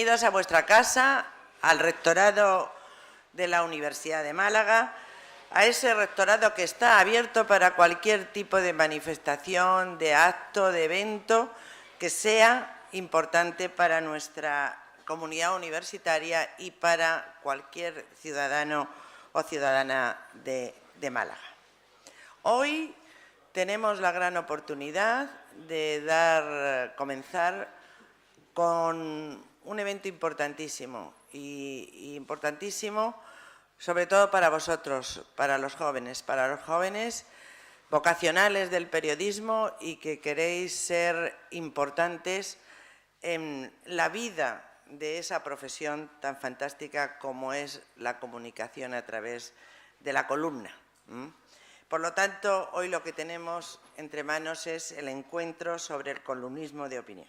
Bienvenidos a vuestra casa, al rectorado de la Universidad de Málaga, a ese rectorado que está abierto para cualquier tipo de manifestación, de acto, de evento que sea importante para nuestra comunidad universitaria y para cualquier ciudadano o ciudadana de Málaga. Hoy tenemos la gran oportunidad de comenzar con un evento importantísimo sobre todo para vosotros, para los jóvenes vocacionales del periodismo y que queréis ser importantes en la vida de esa profesión tan fantástica como es la comunicación a través de la columna. Por lo tanto, hoy lo que tenemos entre manos es el encuentro sobre el columnismo de opinión.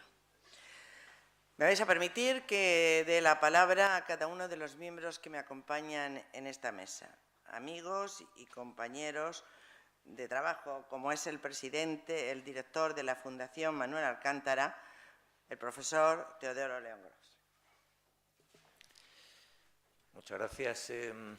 Me vais a permitir que dé la palabra a cada uno de los miembros que me acompañan en esta mesa, amigos y compañeros de trabajo, como es el presidente, el director de la Fundación Manuel Alcántara, el profesor Teodoro León Gros. Muchas gracias. En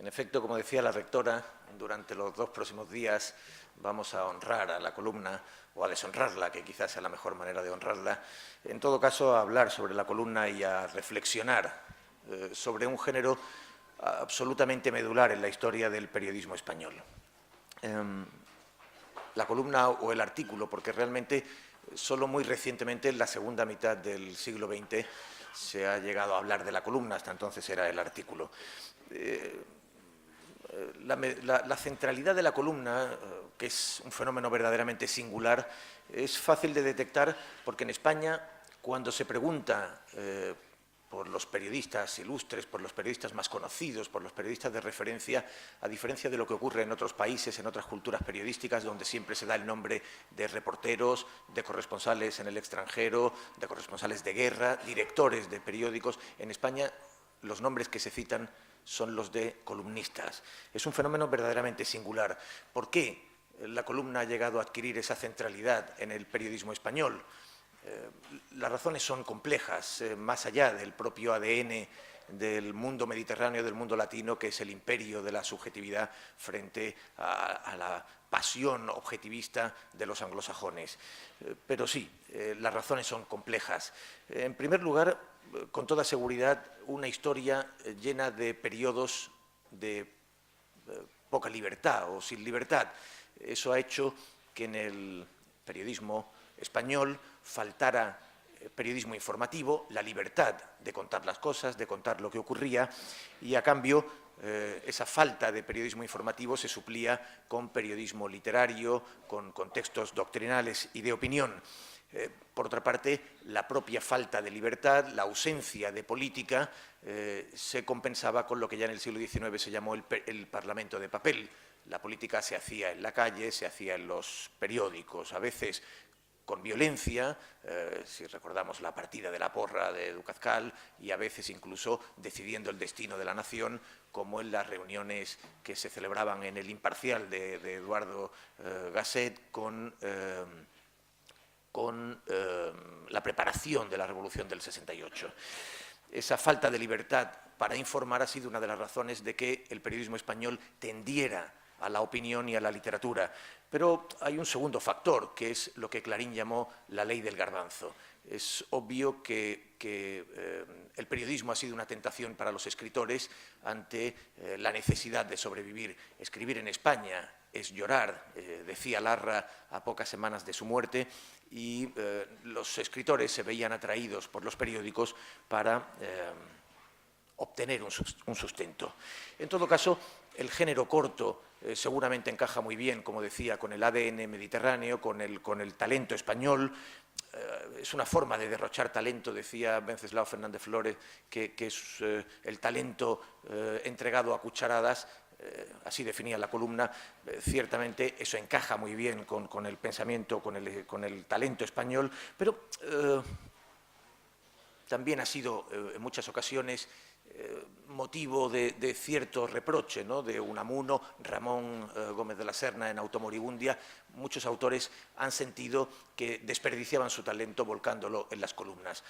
efecto, como decía la rectora, durante los 2 próximos días vamos a honrar a la columna o a deshonrarla, que quizás sea la mejor manera de honrarla. En todo caso, a hablar sobre la columna y a reflexionar sobre un género absolutamente medular en la historia del periodismo español. La columna o el artículo, porque realmente solo muy recientemente, en la segunda mitad del siglo XX, se ha llegado a hablar de la columna, hasta entonces era el artículo. La centralidad de la columna, que es un fenómeno verdaderamente singular, es fácil de detectar porque en España, cuando se pregunta por los periodistas ilustres, por los periodistas más conocidos, por los periodistas de referencia, a diferencia de lo que ocurre en otros países, en otras culturas periodísticas, donde siempre se da el nombre de reporteros, de corresponsales en el extranjero, de corresponsales de guerra, directores de periódicos, en España los nombres que se citan son los de columnistas. Es un fenómeno verdaderamente singular. ¿Por qué la columna ha llegado a adquirir esa centralidad en el periodismo español? Las razones son complejas, más allá del propio ADN del mundo mediterráneo, del mundo latino, que es el imperio de la subjetividad frente a la pasión objetivista de los anglosajones. Pero sí, las razones son complejas. En primer lugar, con toda seguridad, una historia llena de periodos de poca libertad o sin libertad. Eso ha hecho que en el periodismo español faltara periodismo informativo, la libertad de contar las cosas, de contar lo que ocurría, y a cambio esa falta de periodismo informativo se suplía con periodismo literario, con textos doctrinales y de opinión. Por otra parte, la propia falta de libertad, la ausencia de política, se compensaba con lo que ya en el siglo XIX se llamó el Parlamento de papel. La política se hacía en la calle, se hacía en los periódicos, a veces con violencia, si recordamos la partida de la porra de Ducazcal, y a veces incluso decidiendo el destino de la nación, como en las reuniones que se celebraban en el Imparcial de Eduardo Gasset con la preparación de la Revolución del 68. Esa falta de libertad para informar ha sido una de las razones de que el periodismo español tendiera a la opinión y a la literatura. Pero hay un segundo factor, que es lo que Clarín llamó la ley del garbanzo. Es obvio que el periodismo ha sido una tentación para los escritores ante la necesidad de sobrevivir. Escribir en España es llorar, decía Larra a pocas semanas de su muerte, y los escritores se veían atraídos por los periódicos para obtener un sustento. En todo caso, el género corto seguramente encaja muy bien, como decía, con el ADN mediterráneo, con el talento español. Es una forma de derrochar talento, decía Wenceslao Fernández Flórez, que es el talento entregado a cucharadas. Así definía la columna. Ciertamente eso encaja muy bien con el pensamiento, con el talento español, pero también ha sido en muchas ocasiones motivo de cierto reproche, ¿no? De Unamuno, Ramón Gómez de la Serna en Automoribundia, muchos autores han sentido que desperdiciaban su talento volcándolo en las columnas.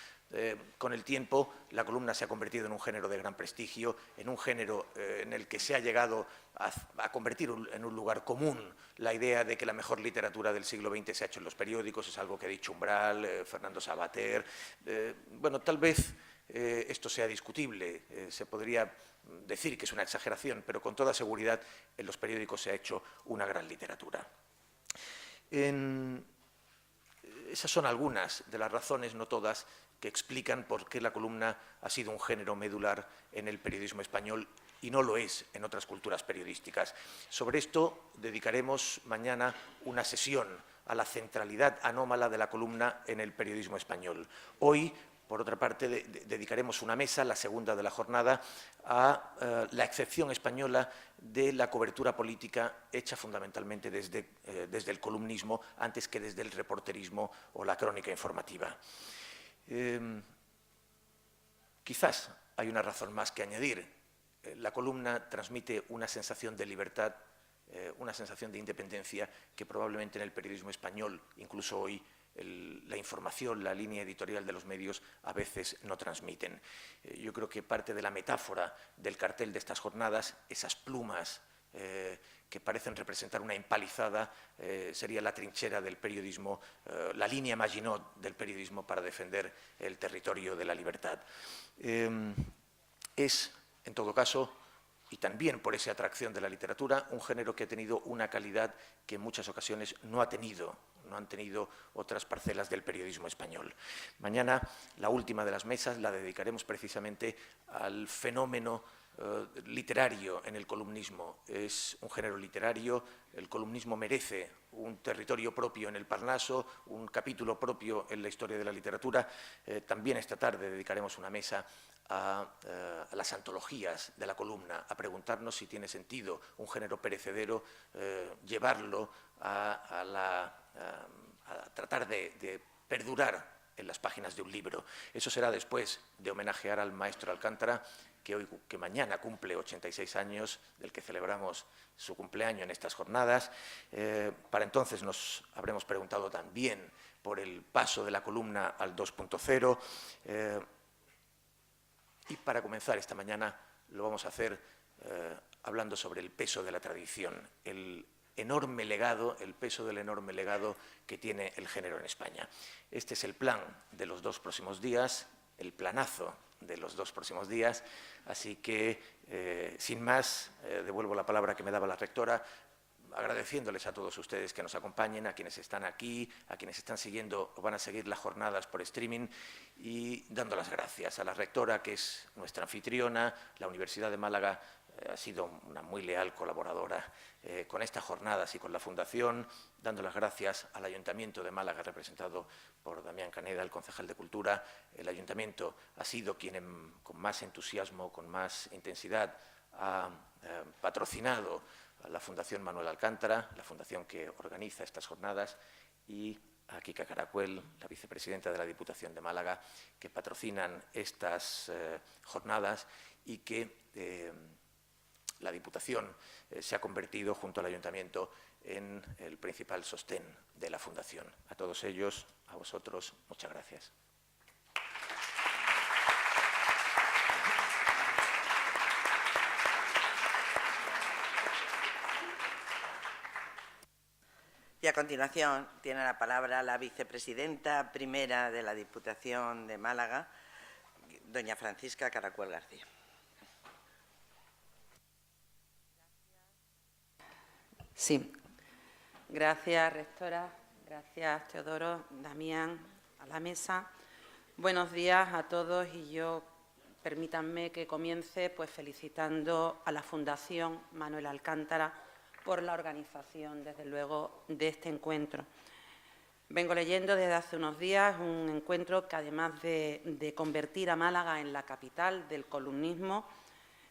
Con el tiempo, la columna se ha convertido en un género de gran prestigio, en un género en el que se ha llegado a convertir en un lugar común la idea de que la mejor literatura del siglo XX se ha hecho en los periódicos, es algo que ha dicho Umbral, Fernando Savater. Bueno, tal vez esto sea discutible, se podría decir que es una exageración, pero con toda seguridad en los periódicos se ha hecho una gran literatura. Esas son algunas de las razones, no todas, que explican por qué la columna ha sido un género medular en el periodismo español y no lo es en otras culturas periodísticas. Sobre esto dedicaremos mañana una sesión a la centralidad anómala de la columna en el periodismo español. Hoy, por otra parte, dedicaremos una mesa, la segunda de la jornada, a la excepción española de la cobertura política hecha fundamentalmente desde el columnismo antes que desde el reporterismo o la crónica informativa. Quizás hay una razón más que añadir. La columna transmite una sensación de libertad, una sensación de independencia que probablemente en el periodismo español, incluso hoy, la información, la línea editorial de los medios a veces no transmiten. Yo creo que parte de la metáfora del cartel de estas jornadas, esas plumas que parecen representar una empalizada, sería la trinchera del periodismo, la línea Maginot del periodismo para defender el territorio de la libertad. Es, en todo caso, y también por esa atracción de la literatura, un género que ha tenido una calidad que en muchas ocasiones no han tenido otras parcelas del periodismo español. Mañana, la última de las mesas, la dedicaremos precisamente al fenómeno literario en el columnismo. Es un género literario, el columnismo merece un territorio propio en el Parnaso, un capítulo propio en la historia de la literatura. También esta tarde dedicaremos una mesa a las antologías de la columna, a preguntarnos si tiene sentido un género perecedero, llevarlo a tratar de perdurar en las páginas de un libro. Eso será después de homenajear al maestro Alcántara, que mañana cumple 86 años, del que celebramos su cumpleaños en estas jornadas. Para entonces nos habremos preguntado también por el paso de la columna al 2.0. Y para comenzar esta mañana lo vamos a hacer hablando sobre el peso de la tradición, el peso del enorme legado que tiene el género en España. Este es el plan de los 2 próximos días, el planazo de los 2 próximos días, así que, sin más, devuelvo la palabra que me daba la rectora, agradeciéndoles a todos ustedes que nos acompañen, a quienes están aquí, a quienes están siguiendo o van a seguir las jornadas por streaming, y dando las gracias a la rectora, que es nuestra anfitriona. La Universidad de Málaga ha sido una muy leal colaboradora con estas jornadas y con la Fundación, dando las gracias al Ayuntamiento de Málaga, representado por Damián Caneda, el concejal de Cultura. El Ayuntamiento ha sido quien con más entusiasmo, con más intensidad, ha patrocinado a la Fundación Manuel Alcántara, la fundación que organiza estas jornadas, y a Kika Caracuel, la vicepresidenta de la Diputación de Málaga, que patrocinan estas jornadas y que la Diputación se ha convertido, junto al Ayuntamiento, en el principal sostén de la Fundación. A todos ellos, a vosotros, muchas gracias. Y a continuación tiene la palabra la vicepresidenta primera de la Diputación de Málaga, doña Francisca Caracuel García. Sí. Gracias, rectora. Gracias, Teodoro, Damián, a la mesa. Buenos días a todos, y yo permítanme que comience felicitando a la Fundación Manuel Alcántara por la organización, desde luego, de este encuentro. Vengo leyendo desde hace unos días un encuentro que, además de convertir a Málaga en la capital del columnismo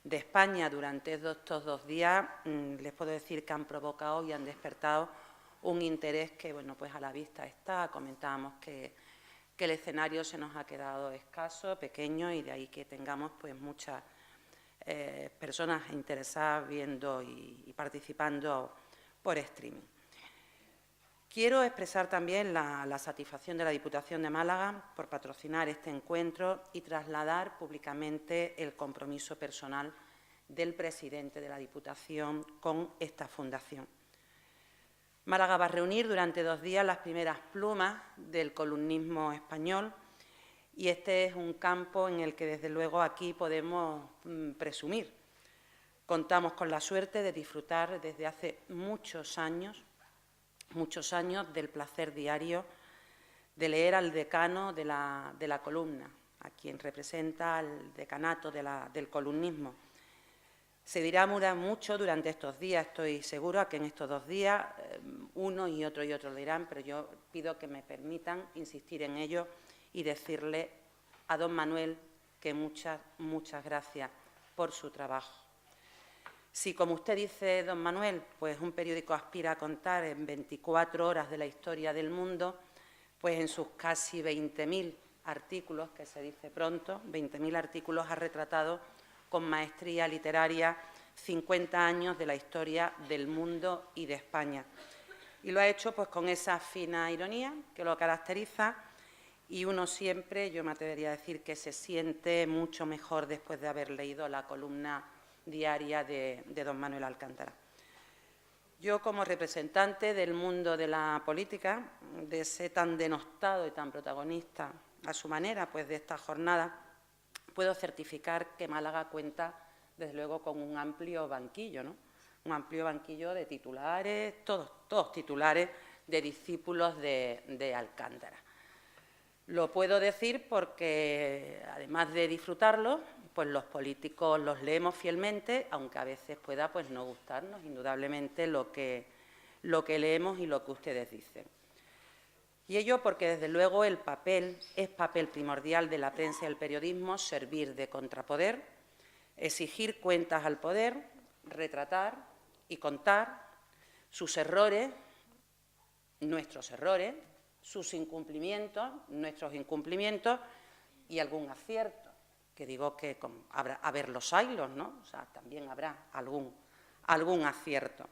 de España durante estos 2 días, les puedo decir que han provocado y han despertado un interés que, bueno, pues a la vista está. Comentábamos que que el escenario se nos ha quedado escaso, pequeño, y de ahí que tengamos pues muchas personas interesadas viendo y participando por streaming. Quiero expresar también la satisfacción de la Diputación de Málaga por patrocinar este encuentro y trasladar públicamente el compromiso personal del presidente de la Diputación con esta fundación. Málaga va a reunir durante 2 días las primeras plumas del columnismo español y este es un campo en el que, desde luego, aquí podemos presumir. Contamos con la suerte de disfrutar desde hace muchos años del placer diario de leer al decano de la columna, a quien representa el decanato del columnismo. Se dirá mucho durante estos días, estoy segura que en estos 2 días uno y otro lo dirán, pero yo pido que me permitan insistir en ello y decirle a don Manuel que muchas gracias por su trabajo. Si, como usted dice, don Manuel, pues un periódico aspira a contar en 24 horas de la historia del mundo, pues en sus casi 20.000 artículos, que se dice pronto, 20.000 artículos, ha retratado con maestría literaria 50 años de la historia del mundo y de España. Y lo ha hecho pues con esa fina ironía que lo caracteriza, y uno siempre, yo me atrevería a decir, que se siente mucho mejor después de haber leído la columna diaria de don Manuel Alcántara. Yo, como representante del mundo de la política, de ese tan denostado y tan protagonista a su manera pues de esta jornada, puedo certificar que Málaga cuenta, desde luego, con un amplio banquillo, ¿no? Un amplio banquillo de titulares, todos titulares de discípulos de Alcántara. Lo puedo decir porque, además de disfrutarlo, pues los políticos los leemos fielmente, aunque a veces pueda pues no gustarnos, indudablemente, lo que leemos y lo que ustedes dicen. Y ello porque, desde luego, es papel primordial de la prensa y el periodismo servir de contrapoder, exigir cuentas al poder, retratar y contar sus errores, nuestros errores, sus incumplimientos, nuestros incumplimientos y algún acierto, que digo que habrá los haylos, ¿no? O sea, también habrá algún acierto.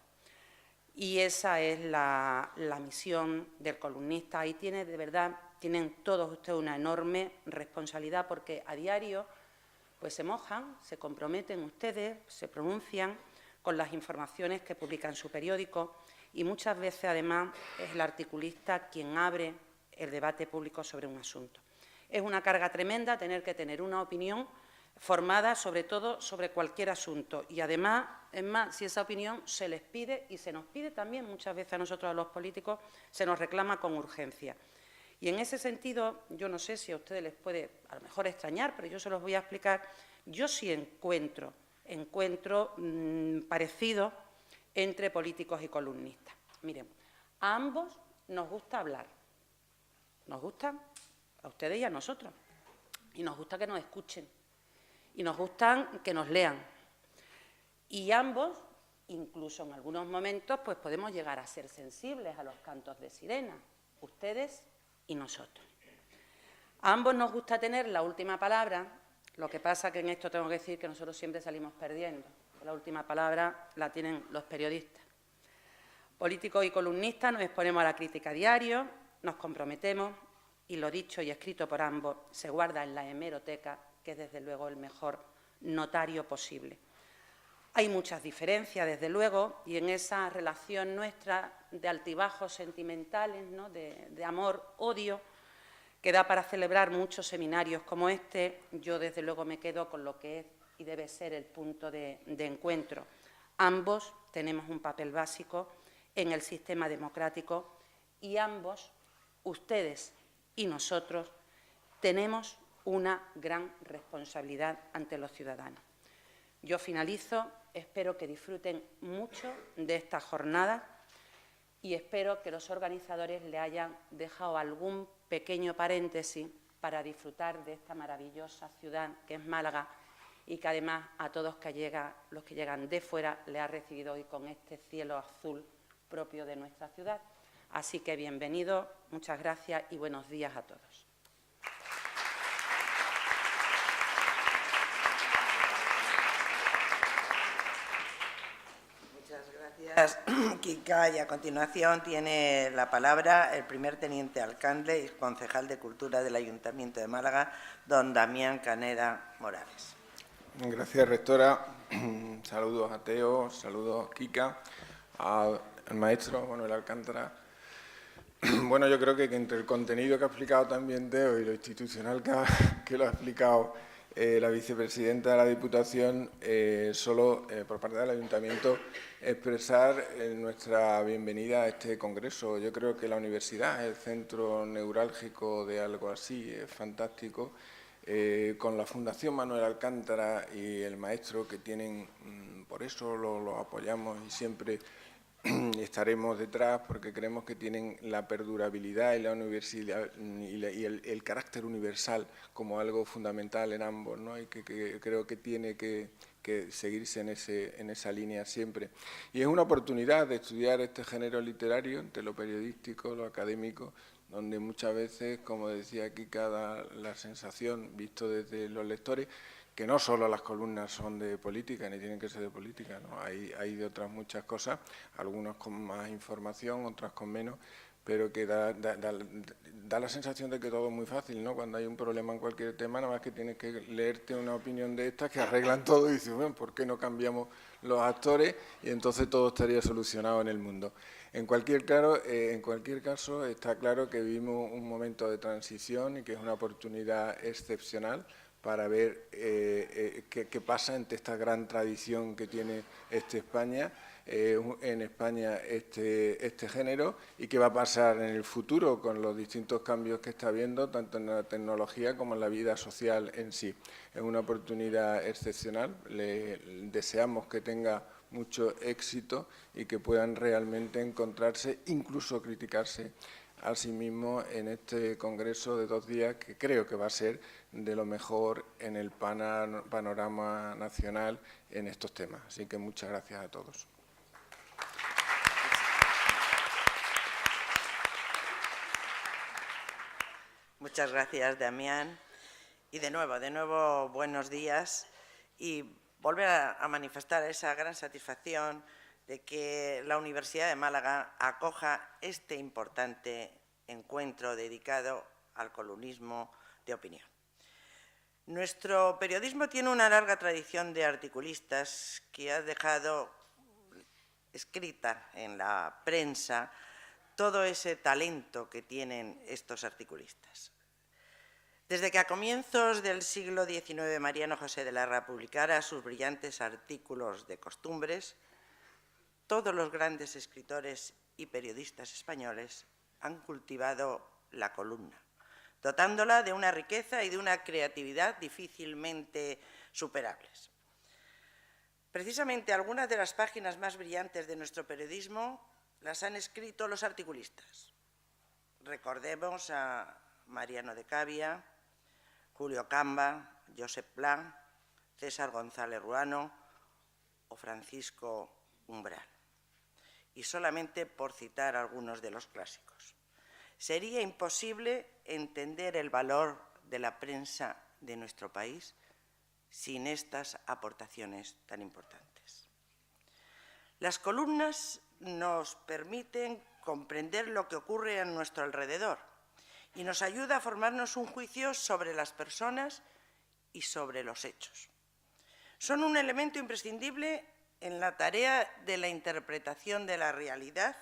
Y esa es la misión del columnista. Ahí de verdad, tienen todos ustedes una enorme responsabilidad, porque a diario pues se mojan, se comprometen ustedes, se pronuncian con las informaciones que publica en su periódico, y muchas veces, además, es el articulista quien abre el debate público sobre un asunto. Es una carga tremenda tener que tener una opinión formada, sobre todo, sobre cualquier asunto. Y, además, es más, si esa opinión se les pide, y se nos pide también muchas veces a nosotros, a los políticos, se nos reclama con urgencia. Y, en ese sentido, yo no sé si a ustedes les puede, a lo mejor, extrañar, pero yo se los voy a explicar. Yo sí encuentro parecido entre políticos y columnistas. Miren, a ambos nos gusta hablar. Nos gusta a ustedes y a nosotros. Y nos gusta que nos escuchen. Y nos gusta que nos lean. Y ambos, incluso en algunos momentos, pues podemos llegar a ser sensibles a los cantos de sirena, ustedes y nosotros. A ambos nos gusta tener la última palabra, lo que pasa que en esto tengo que decir que nosotros siempre salimos perdiendo. La última palabra la tienen los periodistas. Políticos y columnistas nos exponemos a la crítica a diario, nos comprometemos, y lo dicho y escrito por ambos se guarda en la hemeroteca, que es, desde luego, el mejor notario posible. Hay muchas diferencias, desde luego, y en esa relación nuestra de altibajos sentimentales, ¿no?, de amor-odio, que da para celebrar muchos seminarios como este, yo, desde luego, me quedo con lo que es y debe ser el punto de encuentro. Ambos tenemos un papel básico en el sistema democrático y ambos, ustedes y nosotros, tenemos una gran responsabilidad ante los ciudadanos. Yo finalizo, espero que disfruten mucho de esta jornada y espero que los organizadores le hayan dejado algún pequeño paréntesis para disfrutar de esta maravillosa ciudad que es Málaga, y que, además, a todos los que llegan de fuera le ha recibido hoy con este cielo azul propio de nuestra ciudad. Así que bienvenidos, muchas gracias y buenos días a todos. Gracias, Kika. Y a continuación tiene la palabra el primer teniente alcalde y concejal de Cultura del Ayuntamiento de Málaga, don Damián Caneda Morales. Gracias, rectora. Saludos a Teo, saludos a Kika, al maestro Manuel Alcántara. Bueno, yo creo que entre el contenido que ha explicado también Teo y lo institucional que lo ha explicado la vicepresidenta de la Diputación, solo por parte del Ayuntamiento expresar nuestra bienvenida a este congreso. Yo creo que la universidad es el centro neurálgico de algo así, es fantástico. Con la Fundación Manuel Alcántara y el maestro que tienen, por eso lo apoyamos y siempre estaremos detrás, porque creemos que tienen la perdurabilidad y la universidad y el carácter universal como algo fundamental en ambos, ¿no? Y que creo que tiene que seguirse en esa línea siempre. Y es una oportunidad de estudiar este género literario entre lo periodístico, lo académico, donde muchas veces, como decía Kika, da la sensación, visto desde los lectores, que no solo las columnas son de política, ni tienen que ser de política, ¿no? Hay de otras muchas cosas, algunas con más información, otras con menos, pero que da la sensación de que todo es muy fácil, ¿no? Cuando hay un problema en cualquier tema, nada más que tienes que leerte una opinión de estas que arreglan todo y dices, bueno, ¿por qué no cambiamos los actores? Y entonces todo estaría solucionado en el mundo. En cualquier caso, está claro que vivimos un momento de transición y que es una oportunidad excepcional para ver qué pasa entre esta gran tradición que tiene España, en España este género, y qué va a pasar en el futuro con los distintos cambios que está habiendo, tanto en la tecnología como en la vida social en sí. Es una oportunidad excepcional, le deseamos que tenga mucho éxito y que puedan realmente encontrarse, incluso criticarse a sí mismo en este congreso de 2 días, que creo que va a ser de lo mejor en el panorama nacional en estos temas. Así que muchas gracias a todos. Muchas gracias, Damián. Y de nuevo, buenos días. Y volver a manifestar esa gran satisfacción de que la Universidad de Málaga acoja este importante encuentro dedicado al columnismo de opinión. Nuestro periodismo tiene una larga tradición de articulistas que ha dejado escrita en la prensa todo ese talento que tienen estos articulistas. Desde que a comienzos del siglo XIX Mariano José de Larra publicara sus brillantes artículos de costumbres, todos los grandes escritores y periodistas españoles han cultivado la columna, dotándola de una riqueza y de una creatividad difícilmente superables. Precisamente algunas de las páginas más brillantes de nuestro periodismo las han escrito los articulistas. Recordemos a Mariano de Cavia, Julio Camba, Josep Pla, César González Ruano o Francisco Umbral. Y solamente por citar algunos de los clásicos. Sería imposible entender el valor de la prensa de nuestro país sin estas aportaciones tan importantes. Las columnas nos permiten comprender lo que ocurre a nuestro alrededor y nos ayuda a formarnos un juicio sobre las personas y sobre los hechos. Son un elemento imprescindible en la tarea de la interpretación de la realidad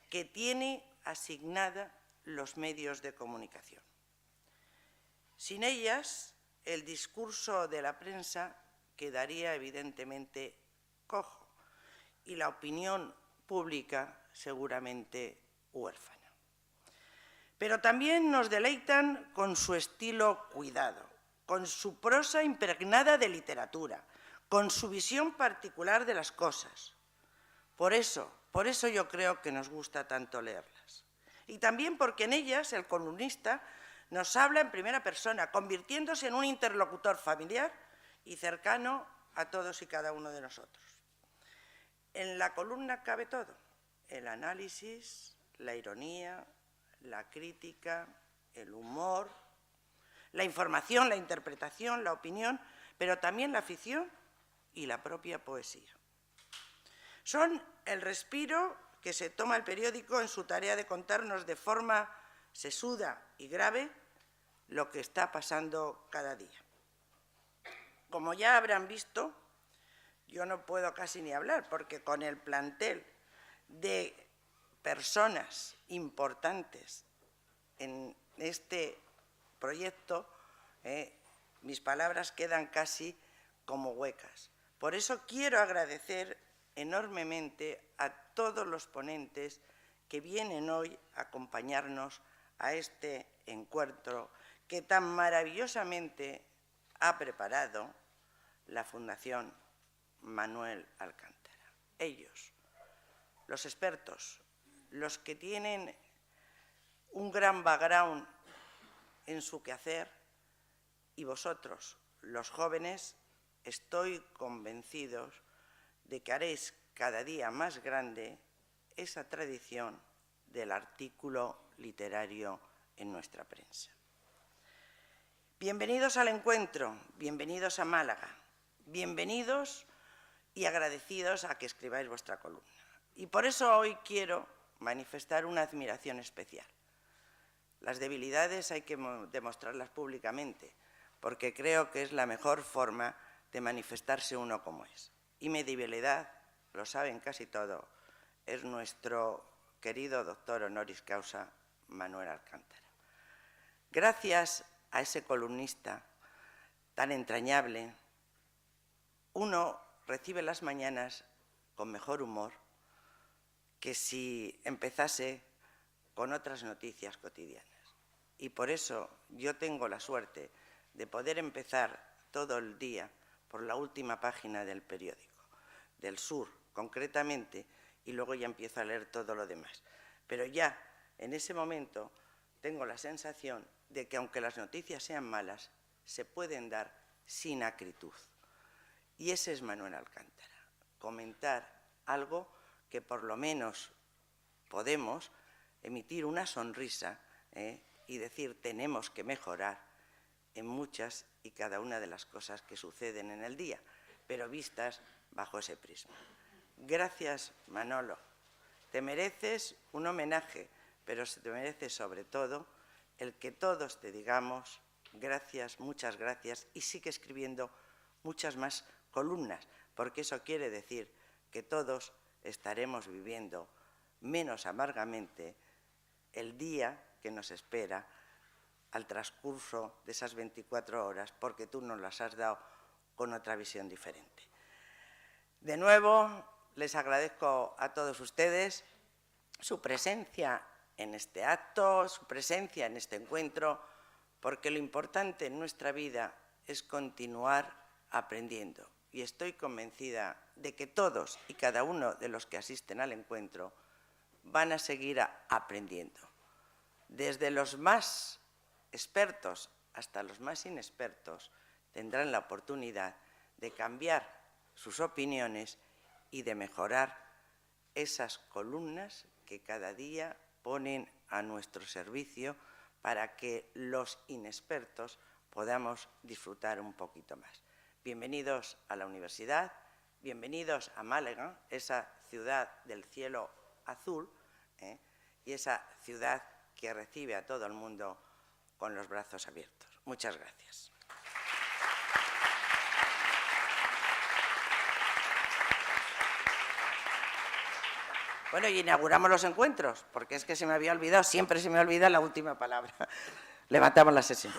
que tiene asignada los medios de comunicación. Sin ellas, el discurso de la prensa quedaría evidentemente cojo y la opinión pública seguramente huérfana. Pero también nos deleitan con su estilo cuidado, con su prosa impregnada de literatura, con su visión particular de las cosas. Por eso yo creo que nos gusta tanto leerlas. Y también porque en ellas el columnista nos habla en primera persona, convirtiéndose en un interlocutor familiar y cercano a todos y cada uno de nosotros. En la columna cabe todo, el análisis, la ironía, la crítica, el humor, la información, la interpretación, la opinión, pero también la ficción y la propia poesía. Son el respiro que se toma el periódico en su tarea de contarnos de forma sesuda y grave lo que está pasando cada día. Como ya habrán visto, yo no puedo casi ni hablar, porque con el plantel de personas importantes en este proyecto, mis palabras quedan casi como huecas. Por eso quiero agradecer enormemente a todos los ponentes que vienen hoy a acompañarnos a este encuentro que tan maravillosamente ha preparado la Fundación Manuel Alcántara. Ellos, los expertos, los que tienen un gran background en su quehacer, y vosotros, los jóvenes, estoy convencidos de que haréis cada día más grande esa tradición del artículo literario en nuestra prensa. Bienvenidos al encuentro, bienvenidos a Málaga, bienvenidos y agradecidos a que escribáis vuestra columna. Y por eso hoy quiero manifestar una admiración especial. Las debilidades hay que demostrarlas públicamente, porque creo que es la mejor forma de manifestarse uno como es. Y mi debilidad, lo saben casi todo, es nuestro querido doctor honoris causa Manuel Alcántara. Gracias a ese columnista tan entrañable, uno recibe las mañanas con mejor humor que si empezase con otras noticias cotidianas. Y por eso yo tengo la suerte de poder empezar todo el día por la última página del periódico, del Sur concretamente, y luego ya empiezo a leer todo lo demás. Pero ya en ese momento tengo la sensación de que aunque las noticias sean malas, se pueden dar sin acritud. Y ese es Manuel Alcántara, comentar algo que por lo menos podemos emitir una sonrisa y decir tenemos que mejorar en muchas y cada una de las cosas que suceden en el día, pero vistas bajo ese prisma. Gracias, Manolo. Te mereces un homenaje, pero te mereces sobre todo el que todos te digamos gracias, muchas gracias, y sigue escribiendo muchas más columnas, porque eso quiere decir que todos estaremos viviendo menos amargamente el día que nos espera al transcurso de esas 24 horas, porque tú nos las has dado con otra visión diferente. De nuevo, les agradezco a todos ustedes su presencia en este acto, su presencia en este encuentro, porque lo importante en nuestra vida es continuar aprendiendo. Y estoy convencida de que todos y cada uno de los que asisten al encuentro van a seguir aprendiendo. Desde los más expertos hasta los más inexpertos tendrán la oportunidad de cambiar sus opiniones y de mejorar esas columnas que cada día ponen a nuestro servicio para que los inexpertos podamos disfrutar un poquito más. Bienvenidos a la universidad, bienvenidos a Málaga, esa ciudad del cielo azul, y esa ciudad que recibe a todo el mundo con los brazos abiertos. Muchas gracias. Bueno, y inauguramos los encuentros, porque es que se me había olvidado, siempre se me olvida la última palabra. Levantamos la sesión.